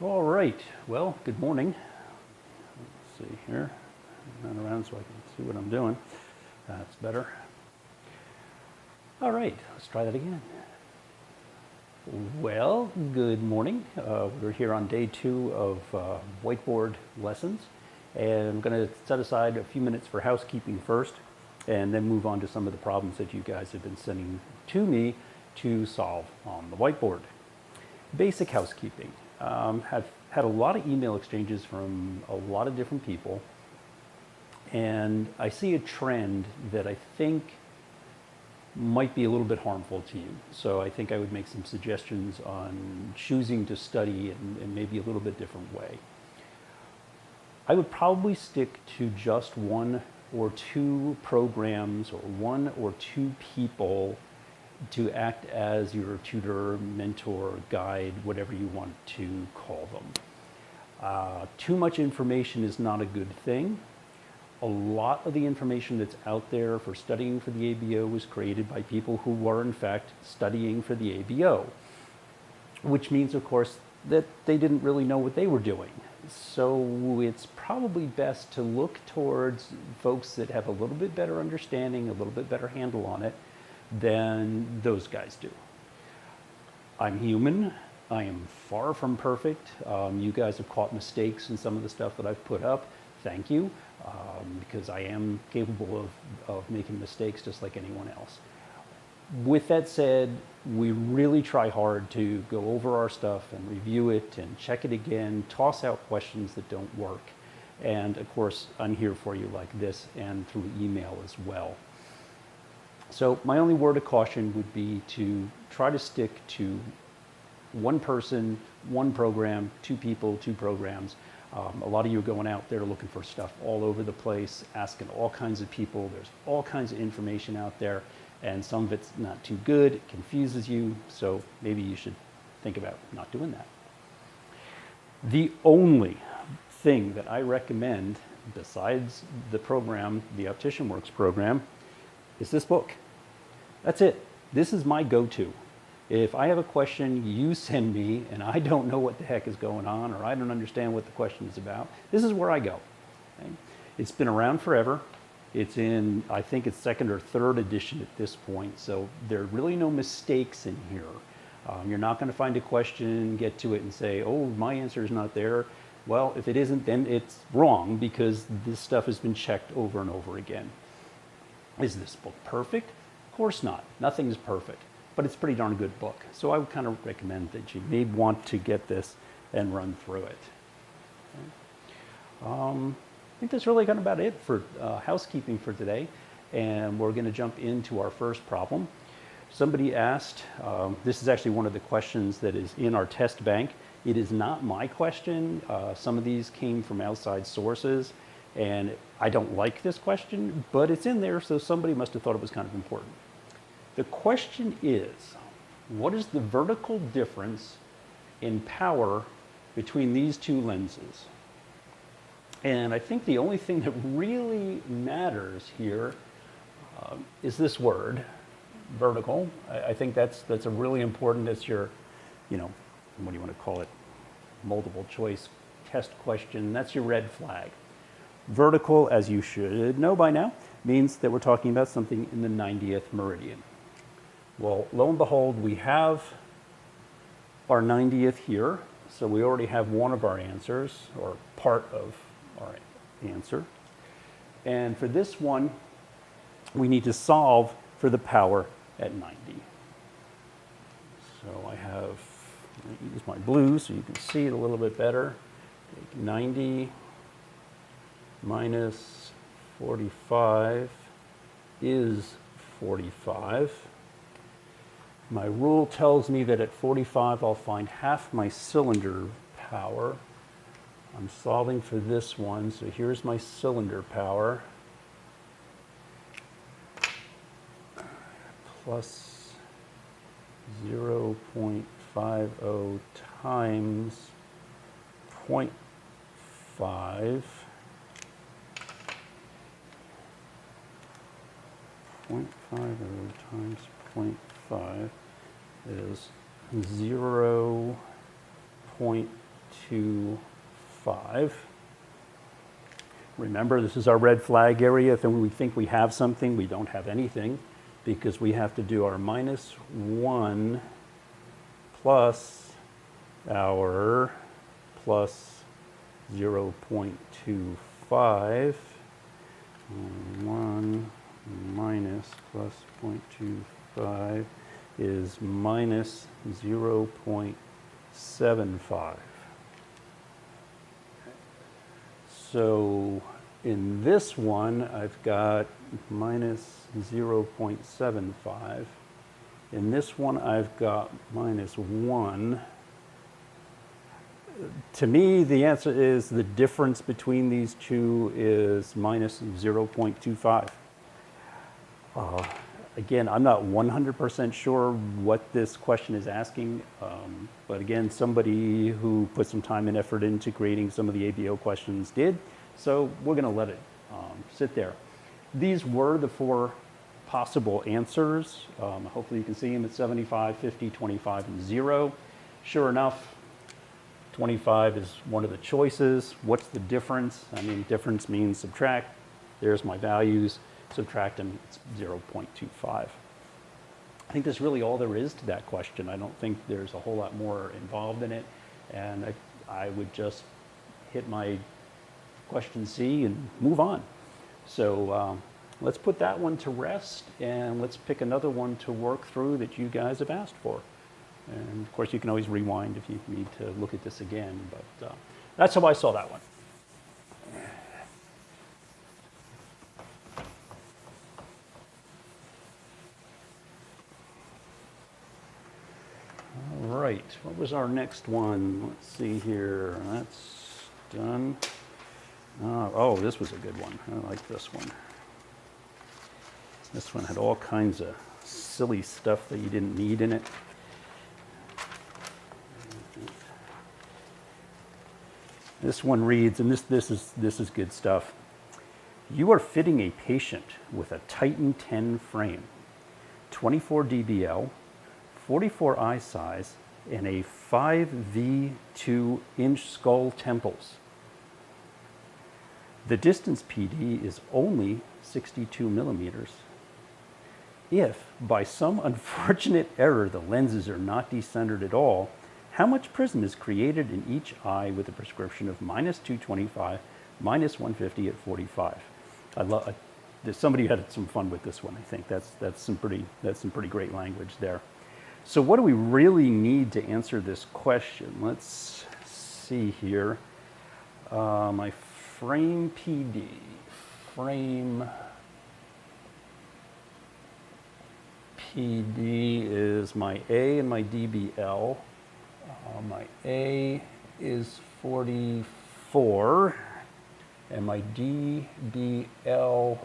All right, well, good morning. Let's see here. Run around so I can see what I'm doing. That's better. All right, let's try that again. Well, good morning. We're here on day 2 of whiteboard lessons, and I'm going to set aside a few minutes for housekeeping first, and then move on to some of the problems that you guys have been sending to me to solve on the whiteboard. Basic housekeeping. Have had a lot of email exchanges from a lot of different people, and I see a trend that I think might be a little bit harmful to you. So I think I would make some suggestions on choosing to study in maybe a little bit different way. I would probably stick to just 1 or 2 programs or 1 or 2 people to act as your tutor, mentor, guide, whatever you want to call them. Too much information is not a good thing. A lot of the information that's out there for studying for the ABO was created by people who were in fact studying for the ABO, which means of course that they didn't really know what they were doing. So it's probably best to look towards folks that have a little bit better understanding, a little bit better handle on it than those guys do. I'm human. I am far from perfect. You guys have caught mistakes in some of the stuff that I've put up. Thank you, because I am capable of making mistakes just like anyone else. With that said, we really try hard to go over our stuff and review it and check it again, toss out questions that don't work. And of course, I'm here for you like this and through email as well. So my only word of caution would be to try to stick to 1 person, 1 program, 2 people, 2 programs. A lot of you are going out there looking for stuff all over the place, asking all kinds of people. There's all kinds of information out there, and some of it's not too good. It confuses you, so maybe you should think about not doing that. The only thing that I recommend, besides the program, the OpticianWorks program, is this book. That's it. This is my go-to. If I have a question you send me and I don't know what the heck is going on or I don't understand what the question is about, this is where I go. Okay? It's been around forever. It's in, I think it's 2nd or 3rd edition at this point, so there are really no mistakes in here. You're not going to find a question, get to it and say, oh, my answer is not there. Well, if it isn't, then it's wrong because this stuff has been checked over and over again. Is this book perfect? Of course not. Nothing is perfect, but it's a pretty darn good book. So I would kind of recommend that you may want to get this and run through it. Okay. I think that's really kind of about it for housekeeping for today. And we're going to jump into our first problem. Somebody asked, this is actually one of the questions that is in our test bank. It is not my question. Some of these came from outside sources. And I don't like this question, but it's in there, so somebody must have thought it was kind of important. The question is, what is the vertical difference in power between these 2 lenses? And I think the only thing that really matters here is this word, vertical. I think that's a really important, that's your, what do you want to call it, multiple choice test question. That's your red flag. Vertical, as you should know by now, means that we're talking about something in the 90th meridian. Well, lo and behold, we have our 90th here, so we already have one of our answers, or part of our answer. And for this one, we need to solve for the power at 90. So I have, let me use my blue so you can see it a little bit better. Take 90 minus 45 is 45. My rule tells me that at 45 I'll find half my cylinder power. I'm solving for this one, so here's my cylinder power. Plus 0.50 times 0.5. 0.50 times 0.5 is 0.5 0.25. Remember, this is our red flag area. If we think we have something, we don't have anything, because we have to do our minus 1 plus our plus 0.25. 1 minus plus 0.25 is minus 0.75. So in this one, I've got minus 0.75. In this one, I've got minus 1. To me, the answer is the difference between these two is minus 0.25. Again, I'm not 100% sure what this question is asking, but again, somebody who put some time and effort into creating some of the ABO questions did, so we're going to let it sit there. These were the 4 possible answers. Hopefully you can see them at 75, 50, 25, and 0. Sure enough, 25 is one of the choices. What's the difference? I mean, difference means subtract. There's my values. Subtract them, it's 0.25. I think that's really all there is to that question. I don't think there's a whole lot more involved in it. And I would just hit my question C and move on. So let's put that one to rest, and let's pick another one to work through that you guys have asked for. And of course, you can always rewind if you need to look at this again, but that's how I saw that one. All right, what was our next one? Let's see here, that's done. Oh, this was a good one. I like this one. This one had all kinds of silly stuff that you didn't need in it. This one reads, and this is good stuff. You are fitting a patient with a Titan 10 frame, 24 dBl, 44 eye size, and a 5V2 inch skull temples. The distance PD is only 62 millimeters. If, by some unfortunate error, the lenses are not decentered at all, how much prism is created in each eye with a prescription of minus 225, minus 150 at 45? There's somebody who had some fun with this one. I think that's some pretty great language there. So what do we really need to answer this question? Let's see here. My frame PD, is my A and my dBl. My A is 44, and my dBl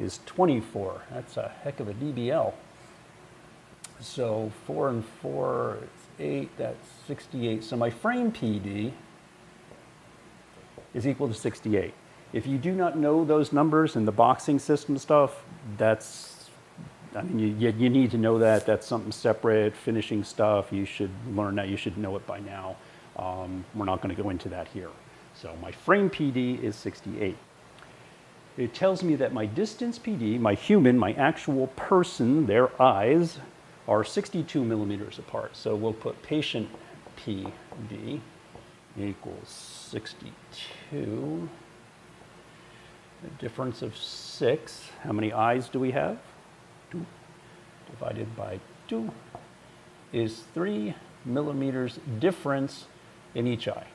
is 24. That's a heck of a dBl. So 4 and 4 is 8, that's 68. So my frame PD is equal to 68. If you do not know those numbers in the boxing system stuff, I mean, you need to know that. That's something separate, finishing stuff. You should learn that. You should know it by now. We're not going to go into that here. So my frame PD is 68. It tells me that my distance PD, my human, my actual person, their eyes, are 62 millimeters apart. So we'll put patient PD equals 62. A difference of 6. How many eyes do we have? 2 divided by 2 is 3 millimeters difference in each eye.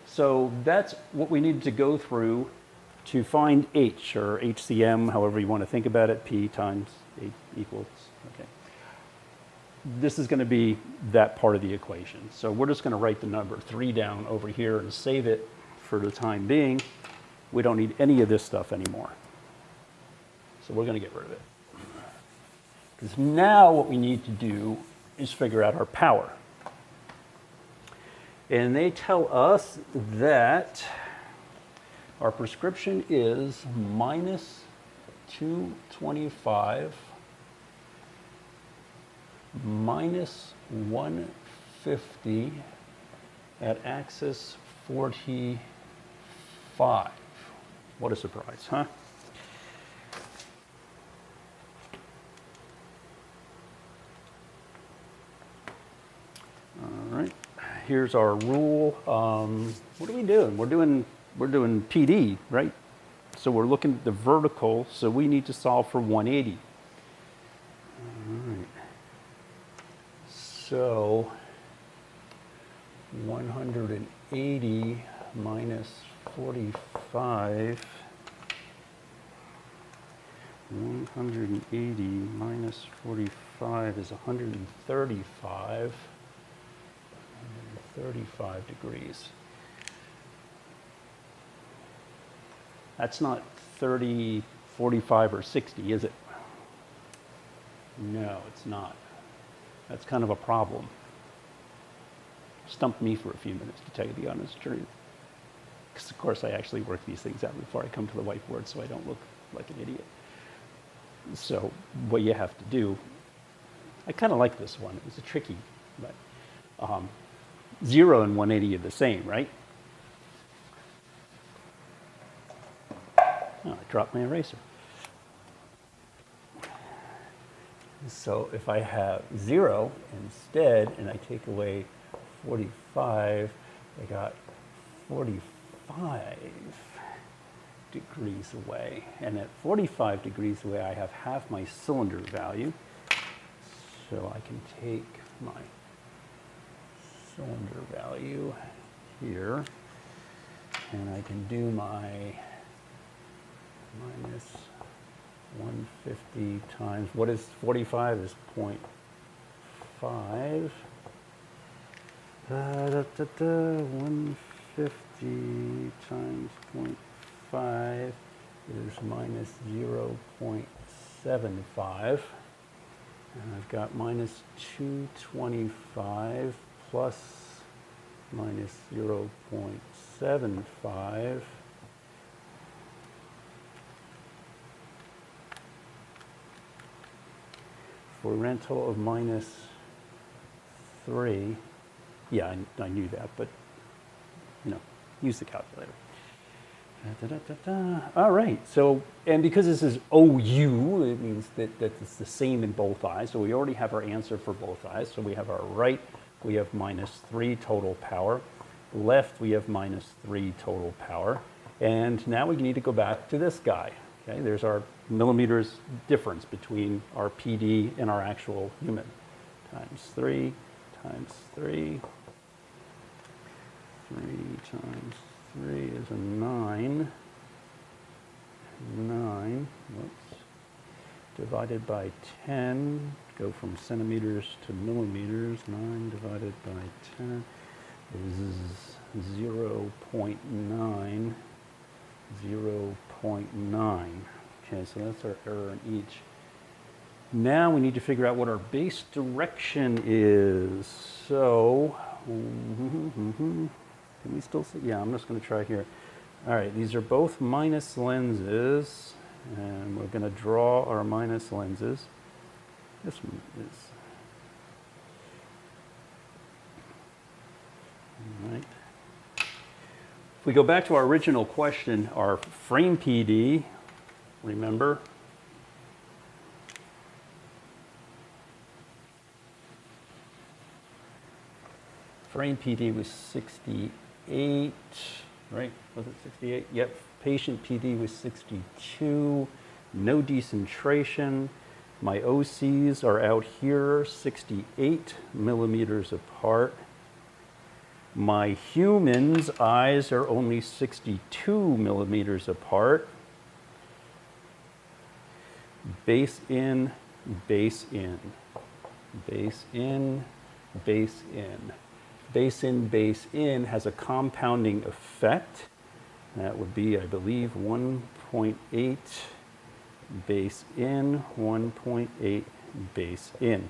So that's what we need to go through to find H, or HCM, however you want to think about it, P times H equals, okay. This is going to be that part of the equation. So we're just going to write the number 3 down over here and save it for the time being. We don't need any of this stuff anymore. So we're going to get rid of it. Because now what we need to do is figure out our power. And they tell us that our prescription is minus 225 minus 150 at axis 45. What a surprise, huh? All right, here's our rule. What are we doing? We're doing PD, right? So we're looking at the vertical, so we need to solve for 180. All right. So 180 minus 45. 180 minus 45 is 135. 135 degrees. That's not 30, 45, or 60, is it? No, it's not. That's kind of a problem. Stumped me for a few minutes, to tell you the honest truth. Because, of course, I actually work these things out before I come to the whiteboard so I don't look like an idiot. So what you have to do, I kind of like this one. It was a tricky, but 0 and 180 are the same, right? Oh, I dropped my eraser. So if I have 0 instead, and I take away 45, I got 45 degrees away. And at 45 degrees away, I have half my cylinder value. So I can take my cylinder value here, and I can do my minus 150 times, what is 45 is 0.5. 150 times 0.5 is minus 0.75. And I've got minus 225 plus minus 0.75. For a rental of minus 3. Yeah, I knew that, but, use the calculator. All right, so, and because this is OU, it means that it's the same in both eyes. So we already have our answer for both eyes. So we have our right, we have minus 3 total power. Left, we have minus 3 total power. And now we need to go back to this guy. Okay, there's our millimeters difference between our PD and our actual human. Times 3, times 3. 3 times 3 is a 9. 9, whoops. Divided by 10, go from centimeters to millimeters. 9 divided by 10 is 0.9. 0.9. Okay, so that's our error in each. Now we need to figure out what our base direction is. So, can we still see? Yeah, I'm just going to try here. All right, these are both minus lenses, and we're going to draw our minus lenses. This one is. All right. If we go back to our original question, our frame PD, remember? Frame PD was 68, right? Was it 68? Yep. Patient PD was 62. No decentration. My OCs are out here, 68 millimeters apart. My human's eyes are only 62 millimeters apart. Base in, base in. Base in, base in. Base in, base in has a compounding effect. That would be, I believe, 1.8 base in, 1.8 base in.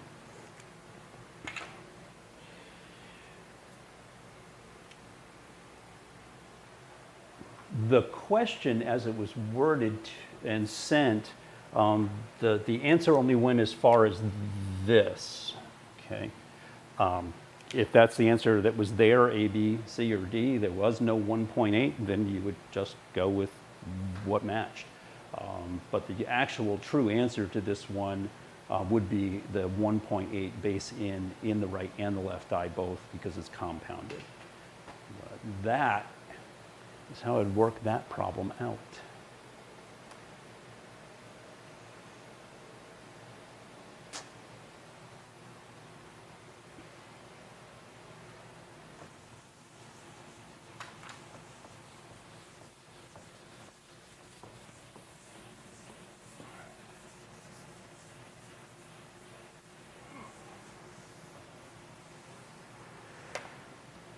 The question, as it was worded and sent, the answer only went as far as this. okay? If that's the answer that was there, A, B, C, or D, there was no 1.8, then you would just go with what matched. But the actual true answer to this one would be the 1.8 base in the right and the left eye both, because it's compounded. That is how I'd work that problem out.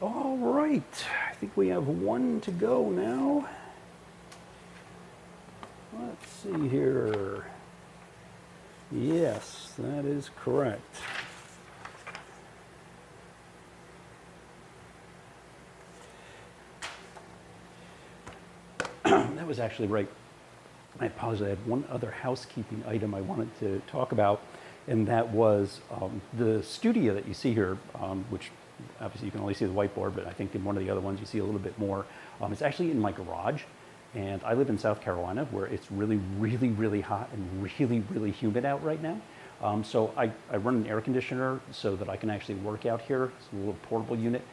All right, I think we have one to go now. Let's see here. Yes, that is correct. That was actually right. I apologize, I had one other housekeeping item I wanted to talk about, and that was the studio that you see here, which obviously you can only see the whiteboard, but I think in one of the other ones you see a little bit more. It's actually in my garage, and I live in South Carolina where it's really, really, really hot and really, really humid out right now. So I run an air conditioner so that I can actually work out here. It's a little portable unit.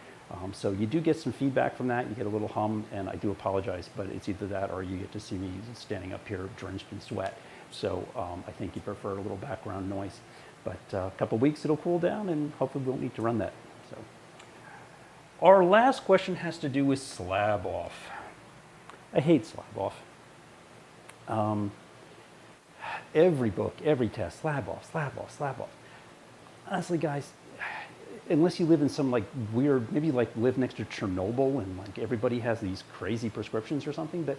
So you do get some feedback from that. You get a little hum, and I do apologize, but it's either that or you get to see me standing up here drenched in sweat. So I think you prefer a little background noise. But a couple weeks it'll cool down, and hopefully we won't need to run that. So our last question has to do with slab off. I hate slab off. Every book, every test, slab off, slab off, slab off. Honestly, guys, unless you live in some like weird, maybe like live next to Chernobyl and like everybody has these crazy prescriptions or something, but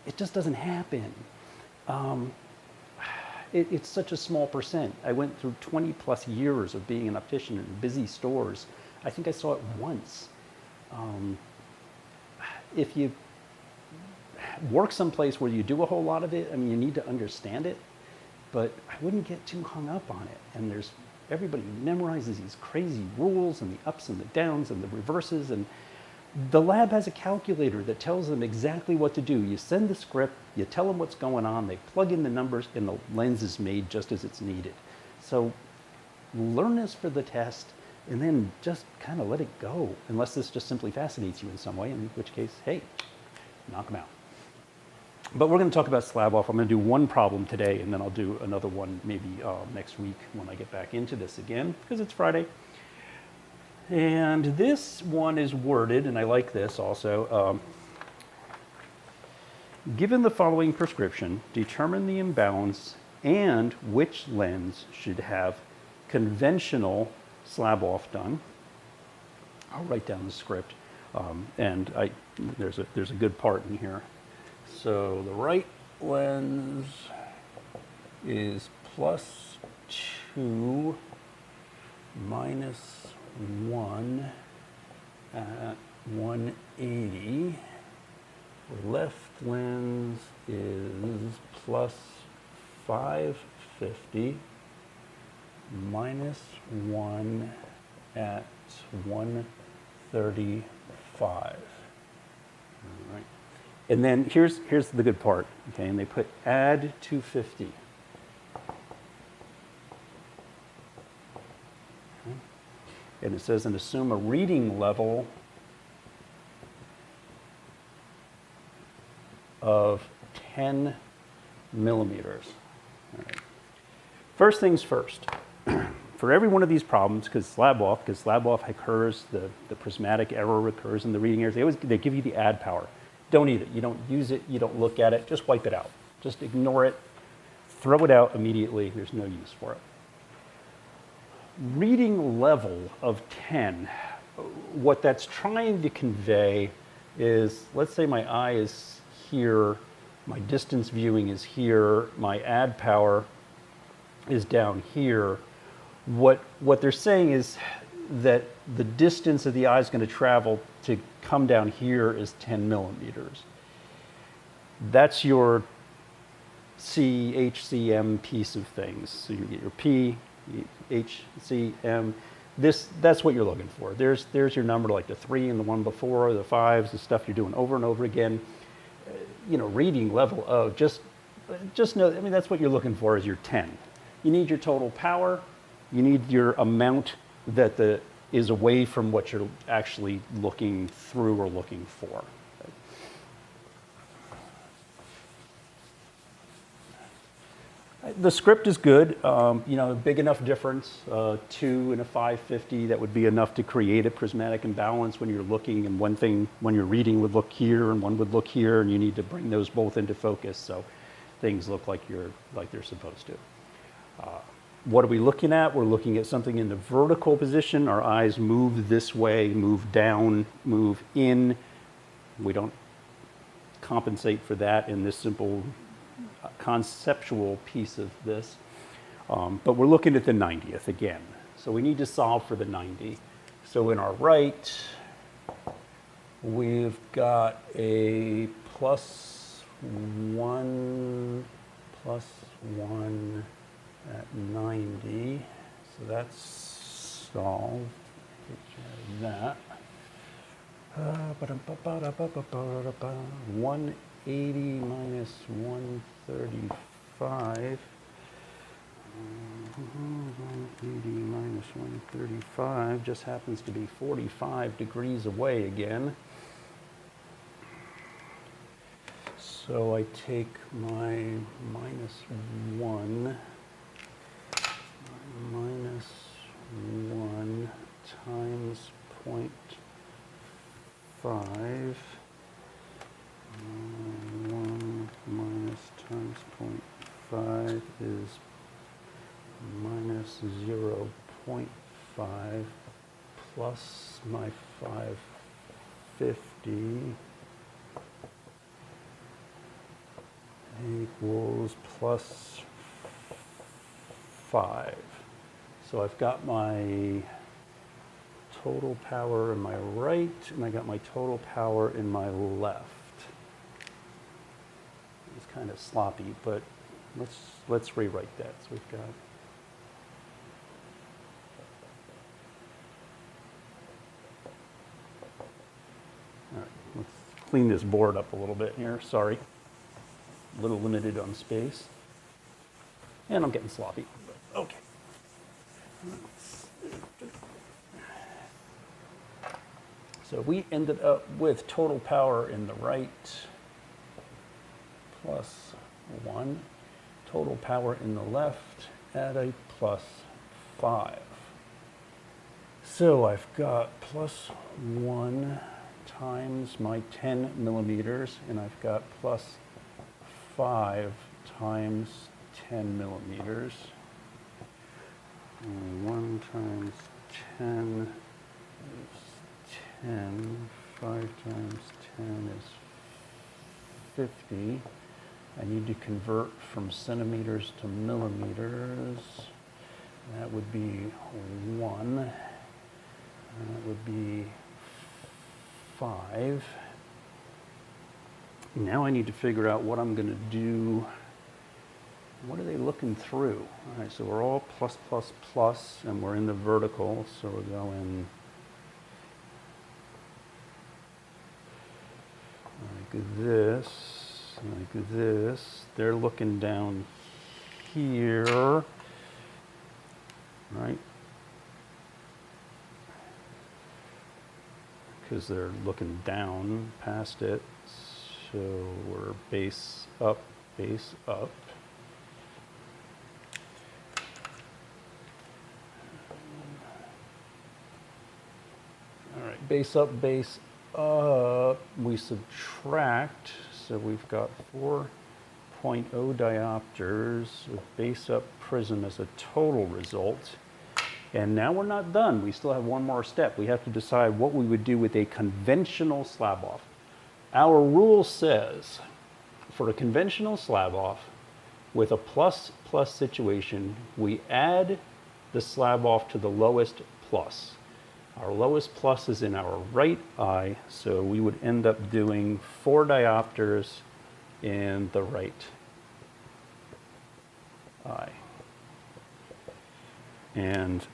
it just doesn't happen. It's such a small percent. I went through 20 plus years of being an optician in busy stores. I think I saw it once. If you work someplace where you do a whole lot of it, I mean, you need to understand it, but I wouldn't get too hung up on it. And everybody memorizes these crazy rules and the ups and the downs and the reverses, and the lab has a calculator that tells them exactly what to do. You send the script, you tell them what's going on, they plug in the numbers, and the lens is made just as it's needed. So learn this for the test, and then just kind of let it go, unless this just simply fascinates you in some way, in which case, hey, knock them out. But we're going to talk about slab off. I'm going to do one problem today, and then I'll do another one maybe next week when I get back into this again, because it's Friday. And this one is worded, and I like this also. Given the following prescription, determine the imbalance and which lens should have conventional slab off done. I'll write down the script, and there's a good part in here. So the right lens is +2 minus 1 at 180. Left lens is +550 minus 1 at 135. All right. And then here's the good part, okay? And they put add 250. Okay. And it says, and assume a reading level of 10 millimeters. All right. First things first. For every one of these problems, because slab off occurs, the prismatic error occurs in the reading errors, they give you the add power. Don't eat it. You don't use it. You don't look at it. Just wipe it out. Just ignore it. Throw it out immediately. There's no use for it. Reading level of 10, what that's trying to convey is, let's say my eye is here, my distance viewing is here, my add power is down here. What they're saying is that the distance that the eye is going to travel to come down here is 10 millimeters. That's your CHCM piece of things. So you get your P, H, C, M. that's what you're looking for. There's your number, like the 3 and the one before, the 5s, the stuff you're doing over and over again. Reading level of just know, I mean, that's what you're looking for is your 10. You need your total power. You need your amount that is away from what you're actually looking through or looking for. The script is good. Big enough difference, 2 and a 550, that would be enough to create a prismatic imbalance when you're looking, and one thing when you're reading would look here and one would look here, and you need to bring those both into focus so things look like they're supposed to. What are we looking at? We're looking at something in the vertical position. Our eyes move this way, move down, move in. We don't compensate for that in this simple conceptual piece of this. But we're looking at the 90th again. So we need to solve for the 90. So in our right, we've got a +1 at 90. So that's solved. That. 180 minus 135. 180 minus 135 just happens to be 45 degrees away again. So I take my -1 times 0.5. 1 minus times 0.5 is minus 0.5 plus my 550 equals plus 5. So I've got my total power in my right, and I got my total power in my left. It's kind of sloppy, but let's rewrite that. So we've got all right. Let's clean this board up a little bit here. Sorry, a little limited on space, and I'm getting sloppy. But okay. So we ended up with total power in the right +1, total power in the left at a +5. So I've got +1 times my 10 millimeters, and I've got +5 times 10 millimeters. And 1 times 10 is 10. 5 times 10 is 50. I need to convert from centimeters to millimeters. That would be 1. And that would be 5. Now I need to figure out what I'm going to do. What are they looking through? All right, so we're all plus, plus, plus, and we're in the vertical, so we're going like this, like this. They're looking down here, right? Because they're looking down past it. So we're base up, base up. All right, base up, base up. We subtract, so we've got 4.0 diopters with base up prism as a total result. And now we're not done. We still have one more step. We have to decide what we would do with a conventional slab off. Our rule says for a conventional slab off with a plus-plus situation, we add the slab off to the lowest plus. Our lowest plus is in our right eye, so we would end up doing 4 diopters in the right eye. And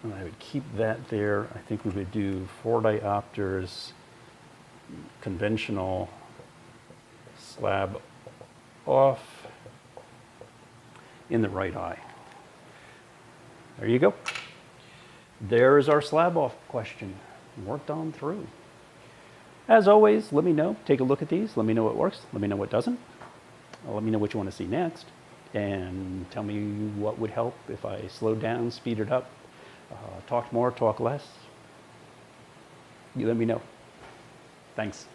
And I would keep that there. I think we would do 4 diopters, conventional, slab off in the right eye. There you go. There is our slab off question, worked on through. As always, let me know, take a look at these, let me know what works, let me know what doesn't. Let me know what you want to see next, and tell me what would help if I slowed down, speeded up, talked more, talk less. You let me know. Thanks.